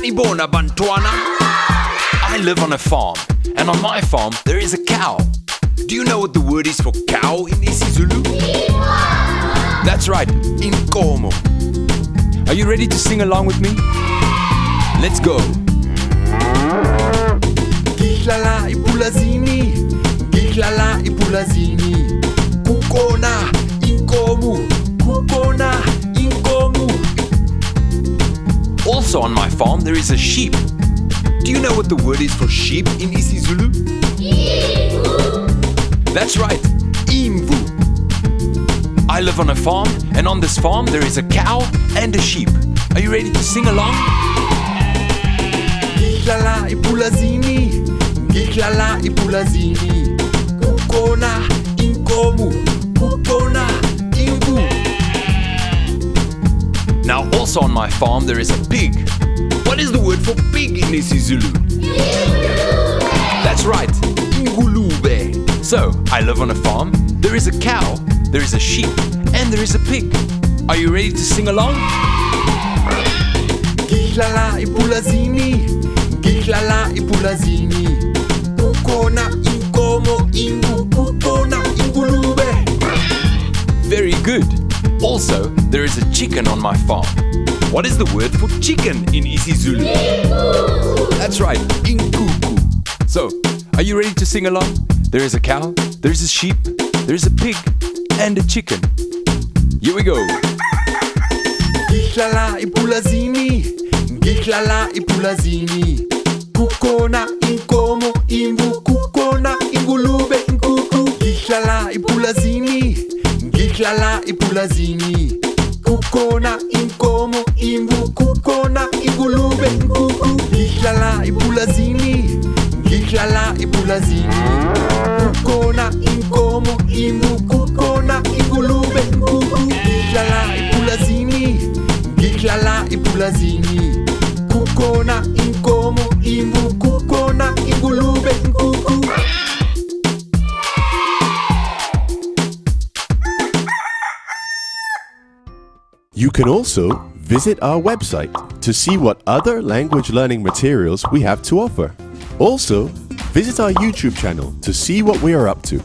Sanibona bantwana. I live on a farm, and on my farm there is a cow. Do you know what the word is for cow in isiZulu? That's right, inkomo. Are you ready to sing along with me? Let's go. Ngihlala ipulazini, ngihlala ipulazini. Kukhona inkomo, kukhona inkomo. Also on my farm there is a sheep. Do you know what the word is for sheep in isiZulu? That's right, imvu. I live on a farm, and on this farm there is a cow and a sheep. Are you ready to sing along? Ngihlala ipulazini, ngihlala ipulazini. Kukhona inkomo, kukhona imvu. Now also on my farm there is a pig. What is the word for pig in isiZulu? That's right, ingulube. So, I live on a farm, there is a cow, there is a sheep, and there is a pig. Are you ready to sing along? Ngihlala ipulazini, ngihlala ipulazini. Kukhona inkomo, imvu, kukhona ingulube. Very good. Also, there is a chicken on my farm. What is the word for chicken in isiZulu? That's right, inkuku. So, are you ready to sing along? There is a cow, there is a sheep, there is a pig, and a chicken. Here we go. Ngihlala ipulazini, ngihlala ipulazini. Kukhona inkomo, imvu, kukhona ingulube, inkuku. Ngihlala ipulazini, ngihlala ipulazini. Kukhona inkomo, imvu, kukhona ingulube, inkuku. Ngihlala ipulazini, ngihlala ipulazini. Kukhona inkomo, imvu, kukhona ingulube, inkuku. Ngihlala ipulazini, ngihlala ipulazini. Kukhona inkomo, imvu, kukhona ingulube, inkuku. You can also visit our website to see what other language learning materials we have to offer. Also, visit our YouTube channel to see what we are up to.